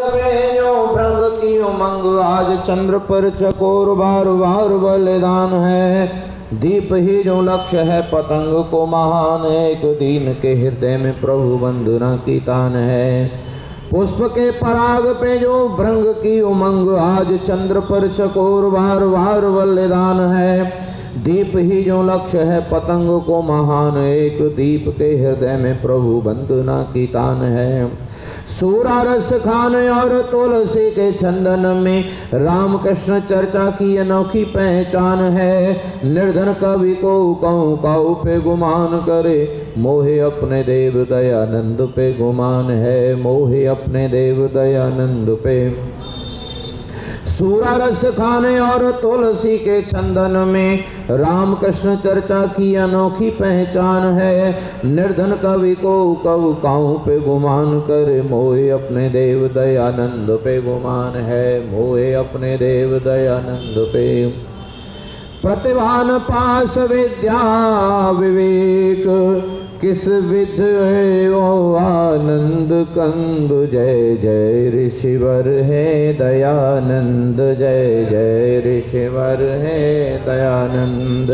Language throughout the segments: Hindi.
में जो भ्रंग की उमंग, आज चंद्र पर चकोर बार बार बलिदान है। दीप ही जो लक्ष्य है पतंग को महान, एक दीन के हृदय में प्रभु वंदना की तान है। पुष्प के पराग पे जो भ्रंग की उमंग, आज चंद्र पर चकोर बार बार बलिदान है। दीप ही जो लक्ष्य है पतंग को महान, एक दीप के हृदय में प्रभु वंदना की तान है। सूरा रस खान और तुलसी के चंदन में, राम कृष्ण चर्चा की अनोखी पहचान है। निर्धन कवि को कहूँ काऊ पे गुमान करे, मोहे अपने देव दयानंद पे गुमान है। मोहे अपने देव दयानंद पे। सूरा रस खाने और तुलसी के चंदन में, राम कृष्ण चर्चा की अनोखी पहचान है। निर्धन कवि को कव काऊ पे गुमान करे, मोहे अपने देव दयानंद पे गुमान है। मोहे अपने देव दयानंद पे। प्रतिभान पास विद्या विवेक, किस विध है ओ आनंद कंद। जय जय ऋषिवर है दयानंद, जय जय ऋषिवर है दयानंद।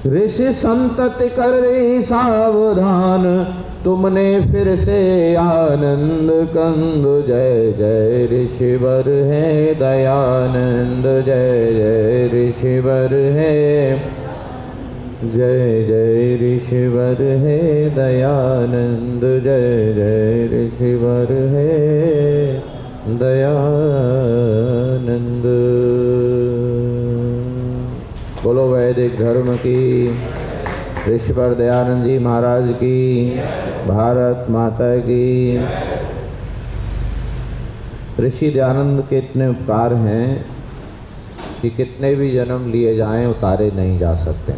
ऋषि संतति कर दे सावधान, तुमने फिर से आनंद कंद। जय जय ऋषिवर है दयानंद, जय जय ऋषिवर है। जय जय ऋषिवर है दयानंद, जय जय ऋषिवर है दयानंद। बोलो वैदिक धर्म की, ऋषिवर दयानंद जी महाराज की, भारत माता की। ऋषि दयानंद के इतने उपकार हैं कि कितने भी जन्म लिए जाएं उतारे नहीं जा सकते।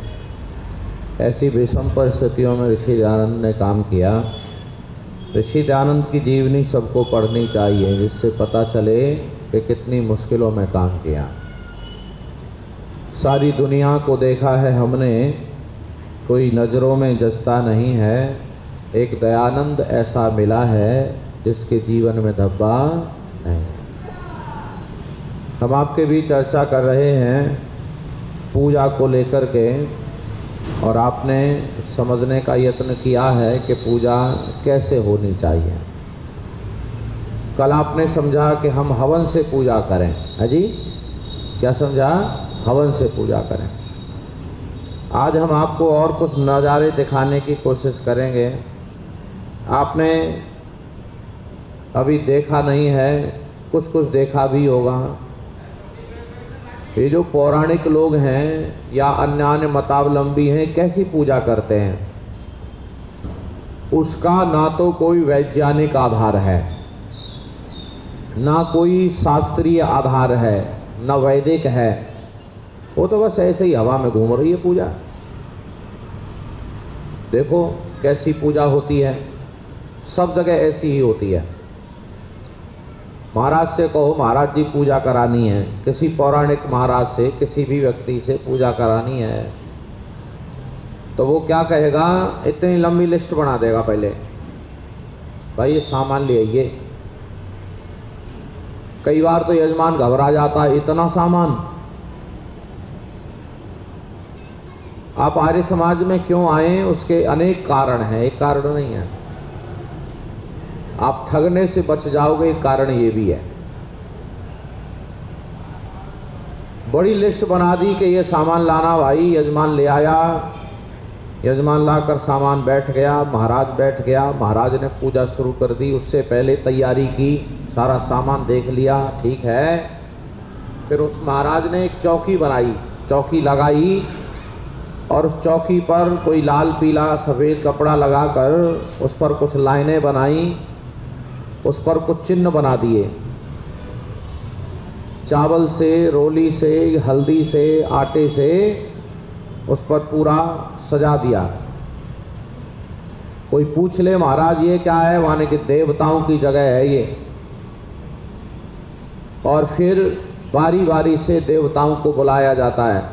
ऐसी विषम परिस्थितियों में ऋषि दयानंद ने काम किया। ऋषि दयानंद की जीवनी सबको पढ़नी चाहिए, जिससे पता चले कि कितनी मुश्किलों में काम किया। सारी दुनिया को देखा है हमने, कोई नज़रों में जचता नहीं है। एक दयानंद ऐसा मिला है जिसके जीवन में धब्बा नहीं। हम आपके भी चर्चा कर रहे हैं पूजा को लेकर के, और आपने समझने का यत्न किया है कि पूजा कैसे होनी चाहिए। कल आपने समझा कि हम हवन से पूजा करें, है जी? क्या समझा? हवन से पूजा करें। आज हम आपको और कुछ नज़ारे दिखाने की कोशिश करेंगे। आपने अभी देखा नहीं है, कुछ कुछ देखा भी होगा। ये जो पौराणिक लोग हैं या अन्य मतावलंबी हैं, कैसी पूजा करते हैं, उसका ना तो कोई वैज्ञानिक आधार है, ना कोई शास्त्रीय आधार है, ना वैदिक है। वो तो बस ऐसे ही हवा में घूम रही है पूजा। देखो कैसी पूजा होती है, सब जगह ऐसी ही होती है। महाराज से कहो महाराज जी पूजा करानी है, किसी पौराणिक महाराज से, किसी भी व्यक्ति से पूजा करानी है, तो वो क्या कहेगा? इतनी लंबी लिस्ट बना देगा पहले, भाई ये सामान ले आइए। कई बार तो यजमान घबरा जाता है, इतना सामान। आप आर्य समाज में क्यों आए, उसके अनेक कारण हैं, एक कारण नहीं है। आप ठगने से बच जाओगे, एक कारण ये भी है। बड़ी लिस्ट बना दी कि ये सामान लाना, भाई यजमान ले आया, यजमान लाकर सामान बैठ गया, महाराज बैठ गया, महाराज ने पूजा शुरू कर दी। उससे पहले तैयारी की, सारा सामान देख लिया, ठीक है। फिर उस महाराज ने एक चौकी बनाई, चौकी लगाई, और उस चौकी पर कोई लाल पीला सफ़ेद कपड़ा लगाकर उस पर कुछ लाइनें बनाई, उस पर कुछ चिन्ह बना दिए, चावल से, रोली से, हल्दी से, आटे से उस पर पूरा सजा दिया। कोई पूछ ले महाराज ये क्या है, माने कि देवताओं की जगह है ये। और फिर बारी बारी से देवताओं को बुलाया जाता है।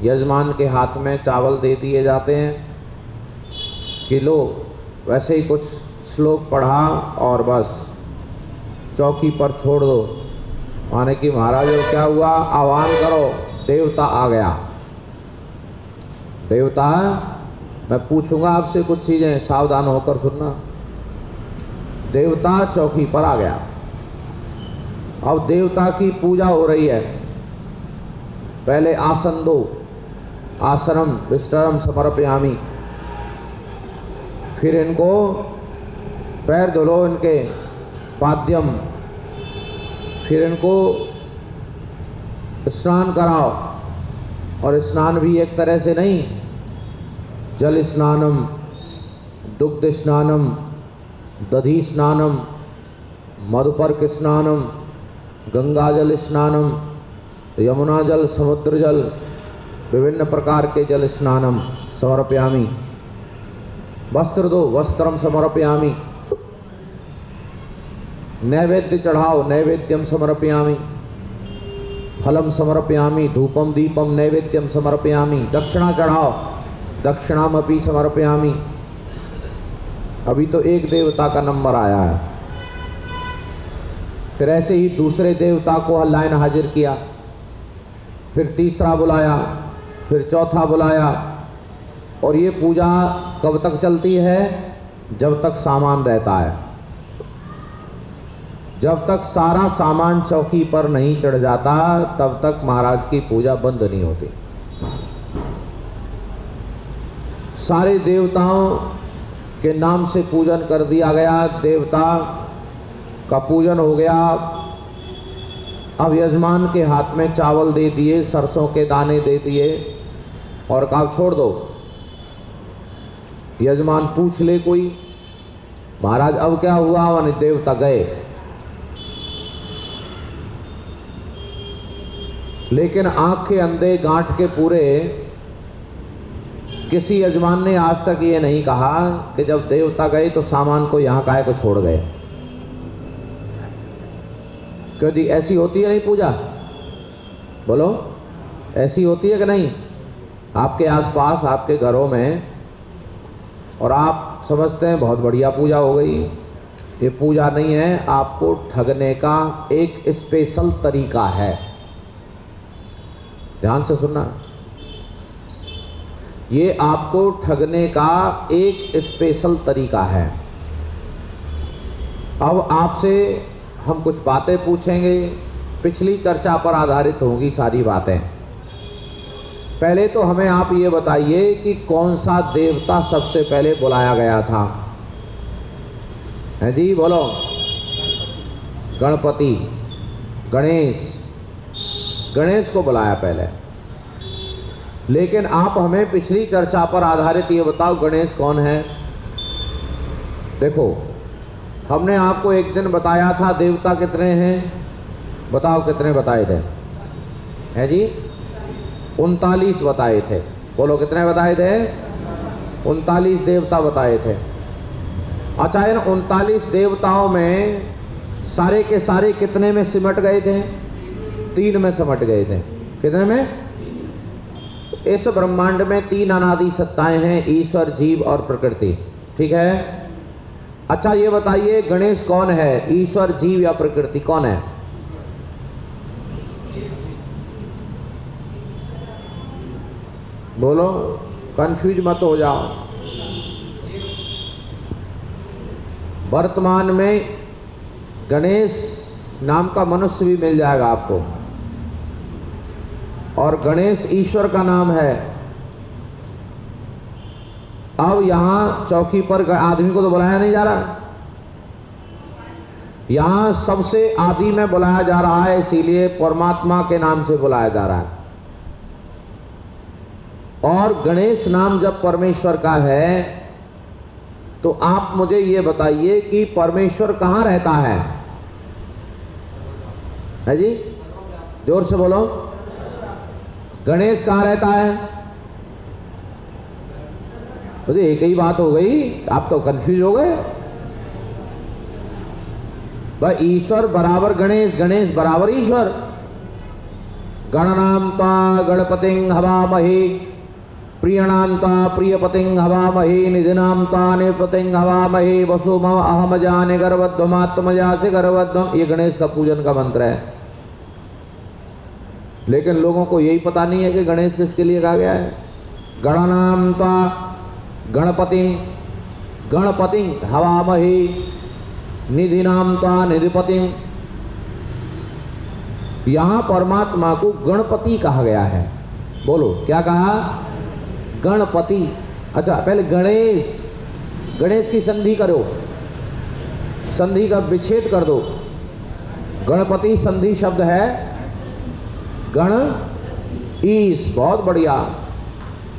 यजमान के हाथ में चावल दे दिए जाते हैं कि लो, वैसे ही कुछ श्लोक पढ़ा और बस चौकी पर छोड़ दो। माने कि महाराज क्या हुआ, आह्वान करो, देवता आ गया। देवता, मैं पूछूंगा आपसे कुछ चीजें, सावधान होकर सुनना। देवता चौकी पर आ गया। अब देवता की पूजा हो रही है। पहले आसन दो, आसनम विष्टरम समर्पयामि। फिर इनको पैर धुलो, इनके पाद्यम। फिर इनको स्नान कराओ, और स्नान भी एक तरह से नहीं, जल स्नानम, दुग्ध स्नानम, दधी स्नानम, मधुपर्क स्नानम, गंगा जल स्नानम, यमुना जल, समुद्र जल, विभिन्न प्रकार के जल स्नानम समर्पयामि। वस्त्र दो, वस्त्रम समर्पयामि। नैवेद्य चढ़ाओ, नैवेद्यम समर्पयामि। फलम समर्पयामि, धूपम दीपम नैवेद्यम समर्पयामि। दक्षिणा चढ़ाओ, दक्षिणामपि समर्पयामि। अभी तो एक देवता का नंबर आया है। फिर ऐसे ही दूसरे देवता को लाइन हाजिर किया, फिर तीसरा बुलाया, फिर चौथा बुलाया। और ये पूजा कब तक चलती है? जब तक सामान रहता है। जब तक सारा सामान चौकी पर नहीं चढ़ जाता, तब तक महाराज की पूजा बंद नहीं होती। सारे देवताओं के नाम से पूजन कर दिया गया, देवता का पूजन हो गया। अब यजमान के हाथ में चावल दे दिए, सरसों के दाने दे दिए, और कहा छोड़ दो। यजमान पूछ ले कोई, महाराज अब क्या हुआ? माने देवता गए। लेकिन आंख के अंधे गांठ के पूरे, किसी यजमान ने आज तक ये नहीं कहा कि जब देवता गए तो सामान को यहां काहे को छोड़ गए। क्योंकि ऐसी होती है नहीं पूजा? बोलो, ऐसी होती है कि नहीं? आपके आसपास, आपके घरों में, और आप समझते हैं बहुत बढ़िया पूजा हो गई। ये पूजा नहीं है, आपको ठगने का एक स्पेशल तरीका है। ध्यान से सुनना, ये आपको ठगने का एक स्पेशल तरीका है। अब आपसे हम कुछ बातें पूछेंगे, पिछली चर्चा पर आधारित होंगी सारी बातें। पहले तो हमें आप ये बताइए कि कौन सा देवता सबसे पहले बुलाया गया था? है जी, बोलो। गणपति, गणेश, गणेश को बुलाया पहले। लेकिन आप हमें पिछली चर्चा पर आधारित ये बताओ, गणेश कौन है? देखो, हमने आपको एक दिन बताया था देवता कितने हैं, बताओ कितने बताए थे? है जी, 39 बताए थे। बोलो कितने बताए थे? 39 देवता बताए थे। अच्छा, इन 39 देवताओं में सारे के सारे कितने में सिमट गए थे? 3 में सिमट गए थे। कितने में? इस ब्रह्मांड में 3 अनादि सत्ताएं हैं, ईश्वर, जीव और प्रकृति। ठीक है? अच्छा, ये बताइए गणेश कौन है? ईश्वर, जीव या प्रकृति? कौन है? बोलो, कंफ्यूज मत हो जाओ। वर्तमान में गणेश नाम का मनुष्य भी मिल जाएगा आपको, और गणेश ईश्वर का नाम है। अब यहां चौकी पर आदमी को तो बुलाया नहीं जा रहा, यहां सबसे आदि में बुलाया जा रहा है, इसीलिए परमात्मा के नाम से बुलाया जा रहा है। और गणेश नाम जब परमेश्वर का है, तो आप मुझे ये बताइए कि परमेश्वर कहां रहता है? है जी, जोर से बोलो। गणेश कहां रहता है? मुझे एक ही बात हो गई, आप तो कंफ्यूज हो गए। भाई, ईश्वर बराबर गणेश, गणेश बराबर ईश्वर। गणनाम त्वा गणपतिं हवामहे प्रियणान्ता प्रियपतिं हवामहे निधिनान्ता निपतिं हवामहे वसुमव अहमजाने गर्भध्वमात्मजासे गर्भध्वम। ये गणेश का पूजन का मंत्र है। लेकिन लोगों को यही पता नहीं है कि गणेश किसके लिए कहा गया है। गणानान्ता गणपति हवामहे निधिनान्ता निधिपतिं। यहां परमात्मा को गणपति कहा गया है। बोलो क्या कहा? गणपति। अच्छा पहले गणेश, गणेश की संधि करो, संधि का विच्छेद कर दो। गणपति संधि शब्द है गण ईश। बहुत बढ़िया।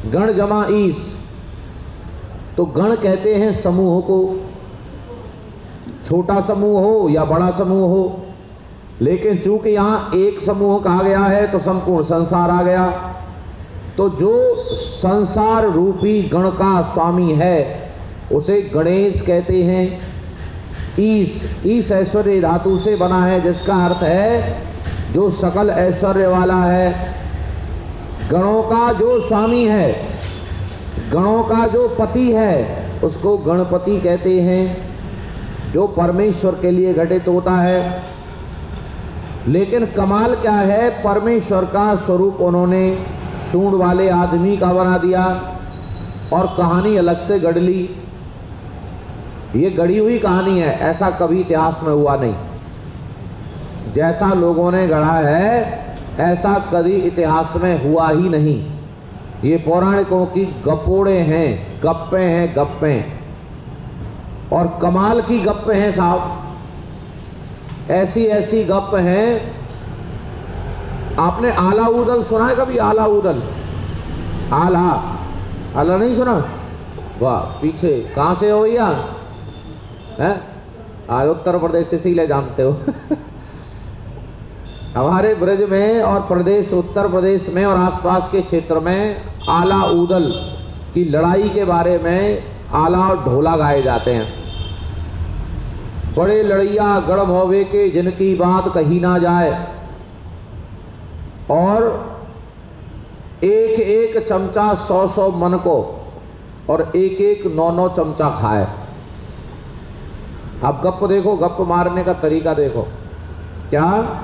गण जमा ईश। तो गण कहते हैं समूह को, छोटा समूह हो या बड़ा समूह हो। लेकिन चूंकि यहां एक समूह कहा गया है तो संपूर्ण संसार आ गया। तो जो संसार रूपी गण का स्वामी है उसे गणेश कहते हैं। ईश, ईश ऐश्वर्य धातु से बना है, जिसका अर्थ है जो सकल ऐश्वर्य वाला है। गणों का जो स्वामी है, गणों का जो पति है, उसको गणपति कहते हैं, जो परमेश्वर के लिए घटित होता है। लेकिन कमाल क्या है, परमेश्वर का स्वरूप उन्होंने सूंड वाले आदमी का बना दिया और कहानी अलग से गढ़ ली। ये गढ़ी हुई कहानी है, ऐसा कभी इतिहास में हुआ नहीं। जैसा लोगों ने गढ़ा है ऐसा कभी इतिहास में हुआ ही नहीं। ये पौराणिकों की गपोड़े हैं, गप्पे हैं, गप्पे। और कमाल की गप्पे हैं साहब। ऐसी ऐसी गप हैं। आपने आला उदल सुना है कभी? आला उदल, आला आला नहीं सुना? वाह, पीछे कहां से हो भैया? हैं? उत्तर प्रदेश से सीले जानते हो। हमारे ब्रज में और प्रदेश, उत्तर प्रदेश में और आसपास के क्षेत्र में आला उदल की लड़ाई के बारे में आला और ढोला गाए जाते हैं। बड़े लड़ैया गढ़ होवे के जिनकी बात कही ना जाए, और एक एक चमचा 100 मन को और एक एक 9 चमचा खाए। अब गप देखो, गप मारने का तरीका देखो। क्या?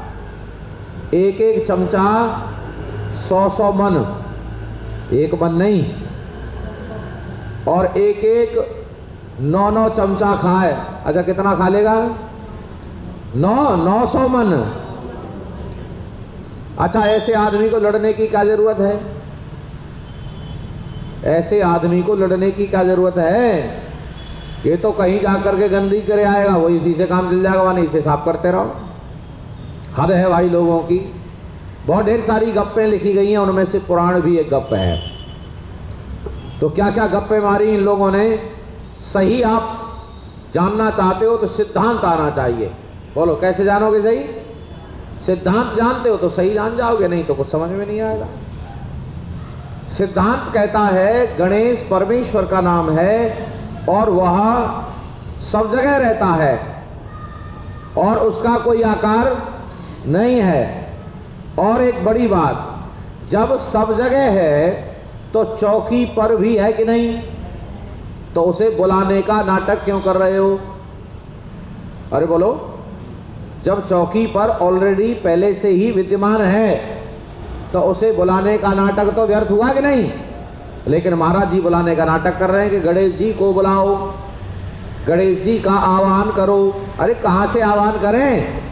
एक एक चमचा 100 मन, एक मन नहीं, और एक एक 9 चमचा खाए। अच्छा कितना खा लेगा? 900 मन। अच्छा ऐसे आदमी को लड़ने की क्या जरूरत है? ऐसे आदमी को लड़ने की क्या जरूरत है? ये तो कहीं जाकर के गंदगी करे आएगा, वही इसी से काम चल जाएगा, वहीं इसे साफ करते रहो। हद है भाई लोगों की। बहुत ढेर सारी गप्पें लिखी गई हैं, उनमें से पुराण भी एक गप है। तो क्या क्या गप्पे मारी इन लोगों ने। सही आप जानना चाहते हो तो सिद्धांत आना चाहिए। बोलो कैसे जानोगे सही? सिद्धांत जानते हो तो सही जान जाओगे, नहीं तो कुछ समझ में नहीं आएगा। सिद्धांत कहता है गणेश परमेश्वर का नाम है और वह सब जगह रहता है और उसका कोई आकार नहीं है। और एक बड़ी बात, जब सब जगह है तो चौकी पर भी है कि नहीं? तो उसे बुलाने का नाटक क्यों कर रहे हो? अरे बोलो, जब चौकी पर ऑलरेडी पहले से ही विद्यमान है तो उसे बुलाने का नाटक तो व्यर्थ हुआ कि नहीं? लेकिन महाराज जी बुलाने का नाटक कर रहे हैं कि गणेश जी को बुलाओ, गणेश जी का आह्वान करो। अरे कहां से आह्वान करें,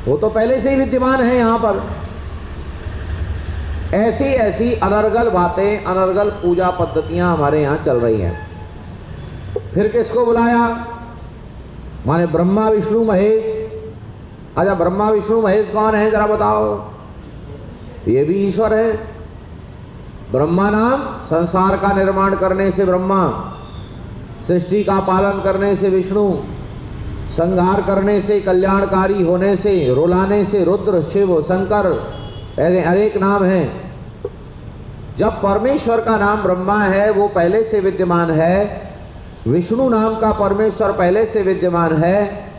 वो तो पहले से ही विद्यमान है यहां पर। ऐसी ऐसी अनर्गल बातें, अनर्गल पूजा पद्धतियां हमारे यहां चल रही हैं। फिर किसको बुलाया? माने ब्रह्मा विष्णु महेश। अच्छा ब्रह्मा विष्णु महेश कौन है जरा बताओ? ये भी ईश्वर है। ब्रह्मा नाम संसार का निर्माण करने से ब्रह्मा, सृष्टि का पालन करने से विष्णु, संहार करने से, कल्याणकारी होने से, रुलाने से रुद्र, शिव, शंकर, अनेक नाम हैं। जब परमेश्वर का नाम ब्रह्मा है वो पहले से विद्यमान है, विष्णु नाम का परमेश्वर पहले से विद्यमान है,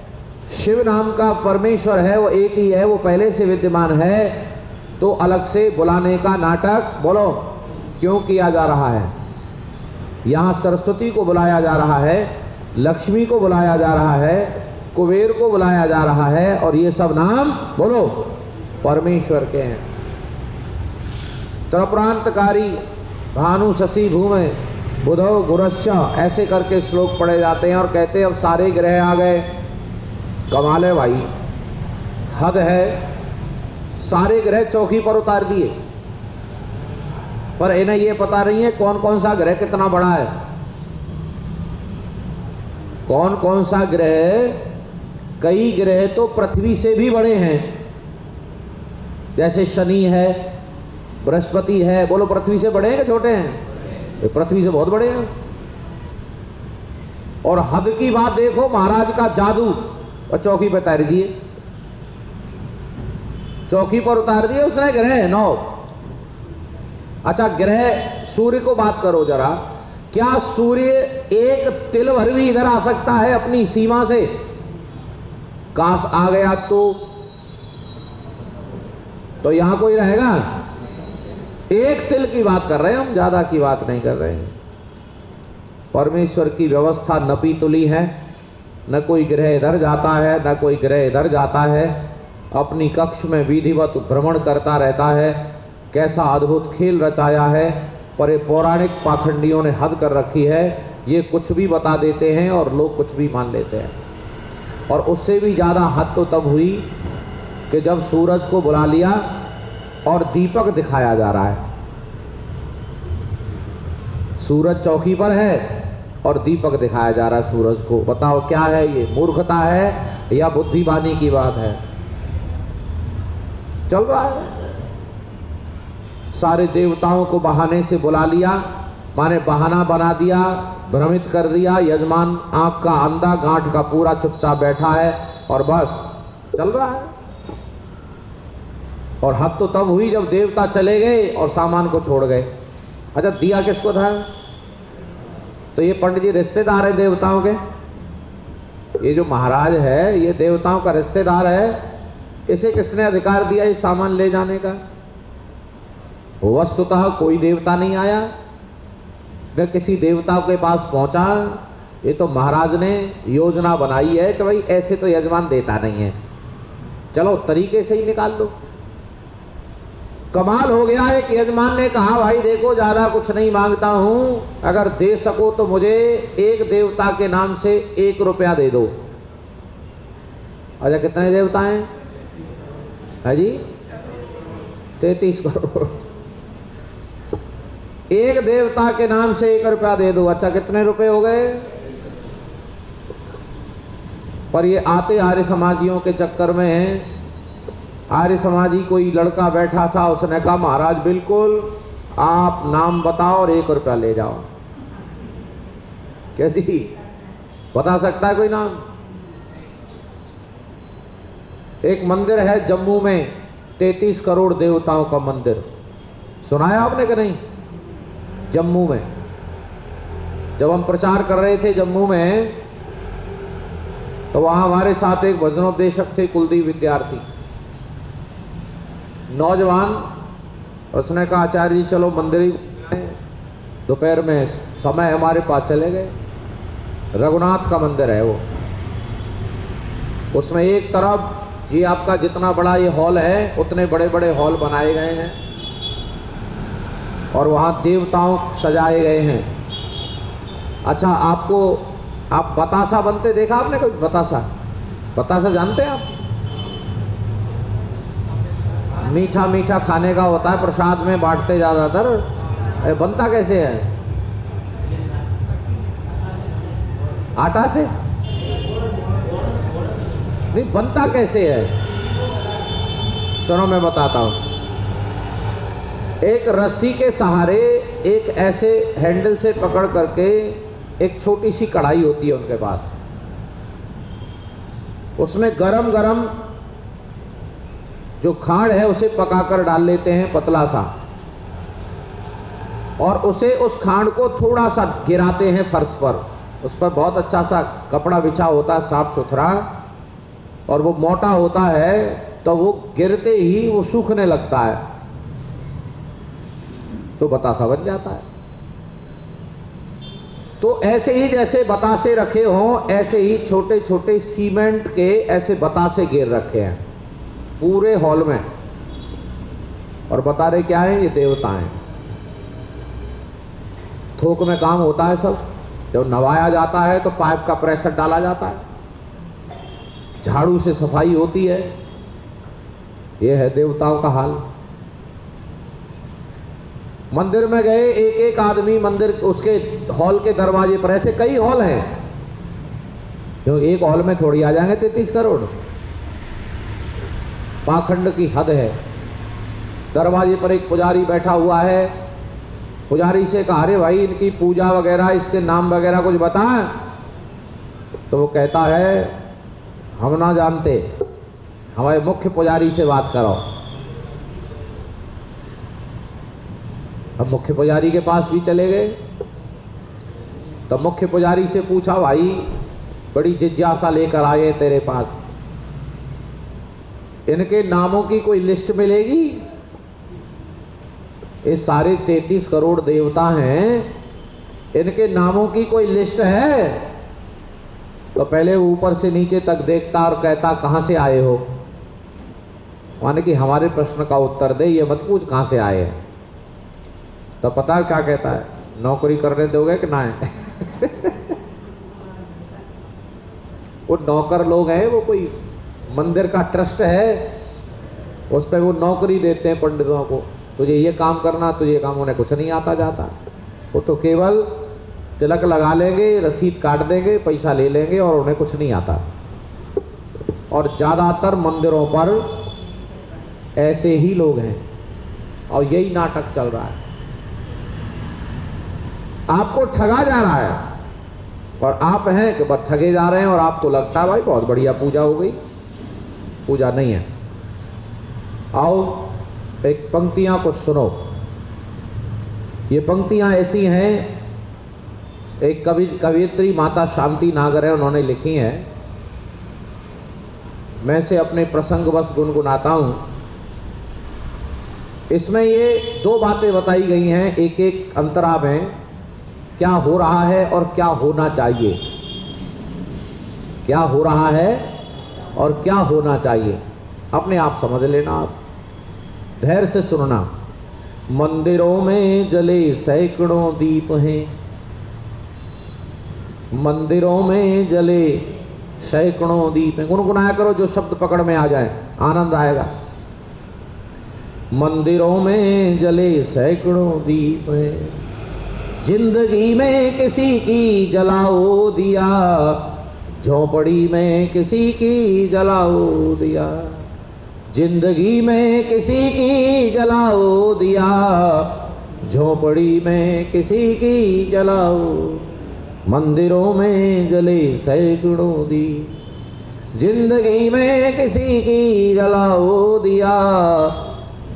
शिव नाम का परमेश्वर है वो एक ही है, वो पहले से विद्यमान है, तो अलग से बुलाने का नाटक बोलो क्यों किया जा रहा है? यहाँ सरस्वती को बुलाया जा रहा है, लक्ष्मी को बुलाया जा रहा है, कुबेर को बुलाया जा रहा है, और ये सब नाम बोलो परमेश्वर के हैं। त्रप्रांतकारी भानु शशि भूमि बुधो गुरश्च, ऐसे करके श्लोक पढ़े जाते हैं और कहते हैं अब सारे ग्रह आ गए। कमाल है भाई, हद है। सारे ग्रह चौकी पर उतार दिए, पर इन्हें ये पता नहीं है कौन कौन सा ग्रह कितना बड़ा है। कौन कौन सा ग्रह, कई ग्रह तो पृथ्वी से भी बड़े हैं, जैसे शनि है, बृहस्पति है। बोलो पृथ्वी से बड़े हैं कि छोटे हैं? ये पृथ्वी से बहुत बड़े हैं। और हद की बात देखो, महाराज का जादू, और चौकी पर उतार दिए, चौकी पर उतार दिए उसने ग्रह 9। अच्छा ग्रह, सूर्य को बात करो जरा, क्या सूर्य एक तिल भर भी इधर आ सकता है अपनी सीमा से? काश आ गया तो यहां कोई रहेगा? एक तिल की बात कर रहे हैं हम, ज्यादा की बात नहीं कर रहे हैं। परमेश्वर की व्यवस्था नपी तुली है, न कोई ग्रह इधर जाता है, न कोई ग्रह इधर जाता है, अपनी कक्ष में विधिवत भ्रमण करता रहता है। कैसा अद्भुत खेल रचाया है, पर ये पौराणिक पाखंडियों ने हद कर रखी है। ये कुछ भी बता देते हैं और लोग कुछ भी मान लेते हैं। और उससे भी ज़्यादा हद तो तब हुई कि जब सूरज को बुला लिया और दीपक दिखाया जा रहा है। सूरज चौकी पर है और दीपक दिखाया जा रहा है सूरज को। बताओ क्या है ये, मूर्खता है या बुद्धिमानी की बात है? चल रहा है। सारे देवताओं को बहाने से बुला लिया, माने बहाना बना दिया, भ्रमित कर दिया। यजमान आंख का अंधा, गांठ का पूरा चुपचाप बैठा है और बस चल रहा है। और हद तो तब हुई जब देवता चले गए और सामान को छोड़ गए। अच्छा दिया किसको था? तो ये पंडित जी रिश्तेदार है देवताओं के। ये जो महाराज है ये देवताओं का रिश्तेदार है। इसे किसने अधिकार दिया ये सामान ले जाने का? वस्तुतः कोई देवता नहीं आया, न किसी देवता के पास पहुंचा। ये तो महाराज ने योजना बनाई है कि भाई ऐसे तो यजमान देता नहीं है, चलो तरीके से ही निकाल दो। कमाल हो गया है कि यजमान ने कहा भाई देखो ज्यादा कुछ नहीं मांगता हूं, अगर दे सको तो मुझे एक देवता के नाम से 1 रुपया दे दो। अच्छा कितने देवता हैं? है जी 33 करोड़। एक देवता के नाम से 1 रुपया दे दो। अच्छा कितने रुपए हो गए? पर ये आते आर्य समाजियों के चक्कर में, आर्य समाजी कोई लड़का बैठा था, उसने कहा महाराज बिल्कुल आप नाम बताओ और 1 रुपया ले जाओ। कैसी बता सकता है कोई नाम? एक मंदिर है जम्मू में, 33 करोड़ देवताओं का मंदिर, सुनाया आपने कि नहीं? जम्मू में जब हम प्रचार कर रहे थे जम्मू में, तो वहां हमारे साथ एक भजनोपदेशक थे, कुलदीप विद्यार्थी, नौजवान। उसने कहा आचार्य जी चलो मंदिर ही, दोपहर में समय हमारे पास चले गए। रघुनाथ का मंदिर है वो, उसमें एक तरफ ये आपका जितना बड़ा ये हॉल है उतने बड़े बड़े हॉल बनाए गए हैं और वहाँ देवताओं सजाए गए हैं। अच्छा आप बतासा बनते देखा आपने कोई? बतासा जानते हैं आप? मीठा मीठा खाने का होता है, प्रसाद में बांटते ज्यादातर। बनता कैसे है? आटा से नहीं, बनता कैसे है? सुनो मैं बताता हूं। एक रस्सी के सहारे एक ऐसे हैंडल से पकड़ करके एक छोटी सी कढ़ाई होती है उनके पास, उसमें गरम गरम जो खांड है उसे पकाकर डाल लेते हैं पतला सा, और उसे उस खांड को थोड़ा सा गिराते हैं फर्श पर। उस पर बहुत अच्छा सा कपड़ा बिछा होता है साफ सुथरा, और वो मोटा होता है तो वो गिरते ही वो सूखने लगता है। तो बतासा बन जाता है। तो ऐसे ही जैसे बतासे रखे हों, ऐसे ही छोटे छोटे सीमेंट के ऐसे बतासे घेर रखे हैं पूरे हॉल में, और बता रहे क्या है, ये देवता हैं। थोक में काम होता है सब। जब नवाया जाता है तो पाइप का प्रेशर डाला जाता है, झाड़ू से सफाई होती है। ये है देवताओं का हाल। मंदिर में गए, एक एक आदमी मंदिर उसके हॉल के दरवाजे पर, ऐसे कई हॉल हैं, जो एक हॉल में थोड़ी आ जाएंगे 33 करोड़। पाखंड की हद है। दरवाजे पर एक पुजारी बैठा हुआ है, पुजारी से कहा, अरे भाई इनकी पूजा वगैरह, इसके नाम वगैरह कुछ बताएं। तो वो कहता है, हम ना जानते, हमारे मुख्य पुजारी से बात करो। अब मुख्य पुजारी के पास भी चले गए। तो मुख्य पुजारी से पूछा, भाई बड़ी जिज्ञासा लेकर आए तेरे पास, इनके नामों की कोई लिस्ट मिलेगी? ये सारे 33 करोड़ देवता हैं, इनके नामों की कोई लिस्ट है? तो पहले ऊपर से नीचे तक देखता और कहता, कहां से आए हो? माने कि हमारे प्रश्न का उत्तर दे, ये मत पूछ कहां से आए हैं। तो पता है क्या कहता है, नौकरी करने दोगे कि ना है? वो नौकर लोग हैं, वो कोई मंदिर का ट्रस्ट है, उस पर वो नौकरी देते हैं पंडितों को, तुझे ये काम करना, तुझे ये काम, उन्हें कुछ नहीं आता जाता। वो तो केवल तिलक लगा लेंगे, रसीद काट देंगे, पैसा ले लेंगे, और उन्हें कुछ नहीं आता। और ज़्यादातर मंदिरों पर ऐसे ही लोग हैं, और यही नाटक चल रहा है। आपको ठगा जा रहा है, और आप हैं कि बस ठगे जा रहे हैं, और आपको लगता है भाई बहुत बढ़िया पूजा हो गई। पूजा नहीं है। आओ एक पंक्तियां कुछ सुनो। ये पंक्तियां ऐसी हैं, एक कवियत्री माता शांति नागर है, उन्होंने लिखी हैं। मैं से अपने प्रसंग बस गुनगुनाता हूं। इसमें ये दो बातें बताई गई हैं, एक एक अंतरा में क्या हो रहा है और क्या होना चाहिए। क्या हो रहा है और क्या होना चाहिए, अपने आप समझ लेना, आप धैर्य से सुनना। मंदिरों में जले सैकड़ों दीप हैं, मंदिरों में जले सैकड़ों दीप हैं। गुनगुनाया करो, जो शब्द पकड़ में आ जाए, आनंद आएगा। मंदिरों में जले सैकड़ों दीप हैं, जिंदगी में किसी की जलाओ दिया, झोपड़ी में किसी की जलाओ दिया, जिंदगी में किसी की जलाओ दिया, झोपड़ी में किसी की जलाओ। मंदिरों में जले सैकड़ों दीप, जिंदगी में किसी की जलाओ दिया,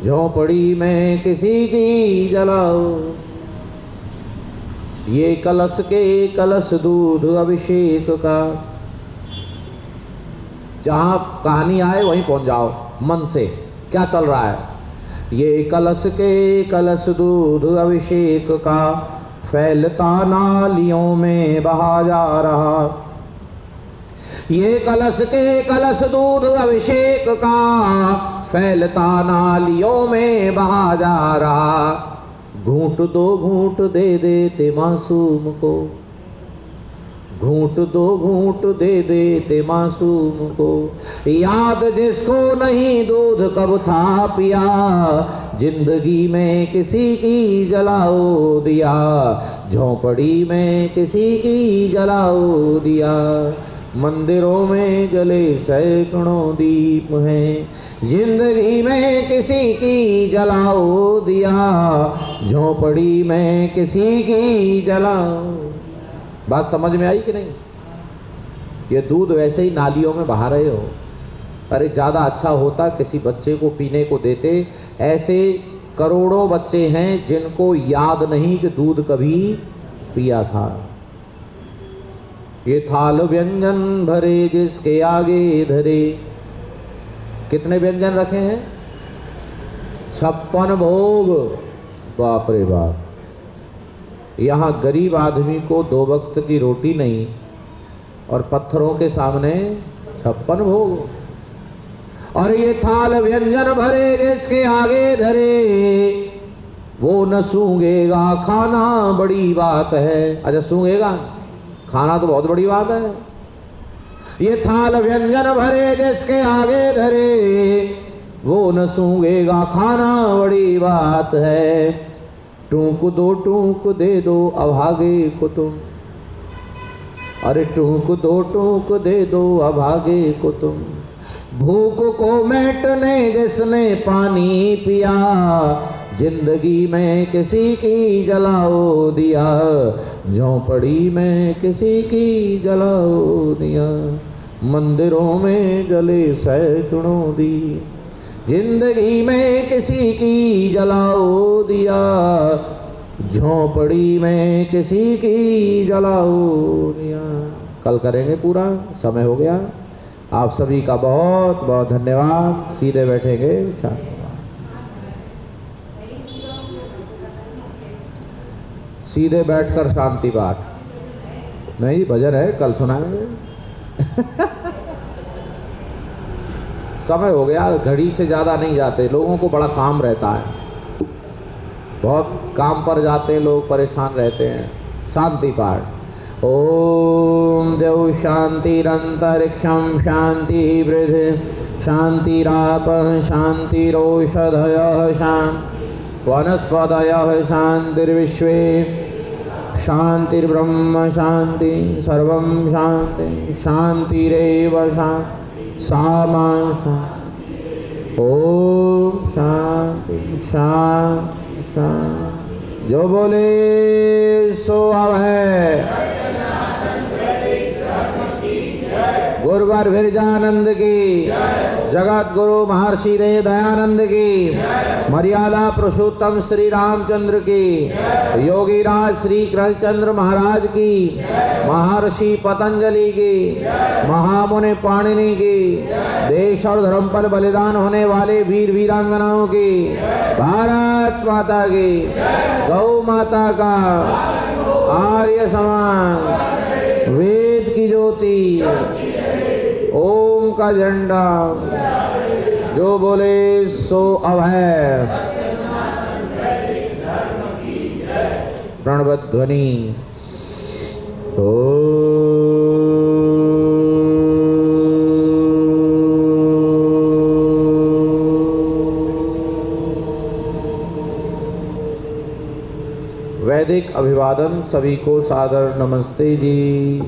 झोपड़ी में किसी की जलाओ। ये कलश के कलश दूध अभिषेक का, जहां कहानी आए वहीं पहुंच जाओ मन से, क्या चल रहा है। ये कलश के कलश दूध अभिषेक का, फैलता नालियों में बहा जा रहा। ये कलश के कलश दूध अभिषेक का, फैलता नालियों में बहा जा रहा। घूंट दो घूंट दे देते मासूम को, घूंट दो घूंट दे देते मासूम को, याद जिसको नहीं दूध कब था पिया, जिंदगी में किसी की जलाओ दिया, झोंपड़ी में किसी की जलाओ दिया। मंदिरों में जले सैकड़ों दीप हैं, जिंदगी में किसी की जलाओ दिया, झोंपड़ी में किसी की जलाओ। बात समझ में आई कि नहीं? ये दूध वैसे ही नालियों में बहा रहे हो। अरे ज़्यादा अच्छा होता किसी बच्चे को पीने को देते। ऐसे करोड़ों बच्चे हैं जिनको याद नहीं कि दूध कभी पिया था। ये थाल व्यंजन भरे जिसके आगे धरे, कितने व्यंजन रखे हैं? 56 भोग बाप रे बाप, यहाँ गरीब आदमी को 2 वक्त की रोटी नहीं और पत्थरों के सामने 56 भोग। और ये थाल व्यंजन भरे जिसके आगे धरे, वो न सूंघेगा खाना बड़ी बात है। अच्छा सूंघेगा, खाना तो बहुत बड़ी बात है। ये थाल व्यंजन भरे जिसके आगे धरे, वो न सूंघेगा खाना बड़ी बात है। टूक दे दो अभागे को तुम, अरे टूक दे दो अभागे को तुम। भूख को मिटने जिसने पानी पिया, जिंदगी में किसी की जलाओ दिया, झोंपड़ी में किसी की जलाओ दिया। मंदिरों में जले सैकड़ों दी, जिंदगी में किसी की जलाओ दिया, झोंपड़ी में किसी की जलाओ दिया। कल करेंगे पूरा, समय हो गया। आप सभी का बहुत बहुत धन्यवाद। सीधे बैठेंगे, सीधे बैठकर शांति पाठ नहीं, भजन है कल सुनाएंगे। समय हो गया, घड़ी से ज़्यादा नहीं जाते, लोगों को बड़ा काम रहता है, बहुत काम पर जाते लोग, परेशान रहते हैं। शांति पाठ। ओम देव शांतिरंतरिक्षं शांति वृद्धि शांतिरापः शांतिरोषधयः शांति वनस्पतयः शांतिर्विश्वे शांतिर्ब्रह्म शांति सर्वं शांति शांतिरेव शांति सामा शांति। ओम शांति शांति शांति। जो बोले सो अब है। गुरु गिरजानंद की, जगत गुरु महर्षि देव दयानंद की, मर्यादा पुरुषोत्तम श्री रामचंद्र की, योगी राज श्री कृष्णचंद्र महाराज की, महर्षि पतंजलि की, महामुनि पाणिनि की, देश और धर्म पर बलिदान होने वाले वीर वीरांगनाओं की, भारत माता की, गौ माता का, आर्य समाज, वेद की ज्योति, ओम का झंडा। जो बोले सो अब है। प्रणव ध्वनि। वैदिक अभिवादन। सभी को सादर नमस्ते जी।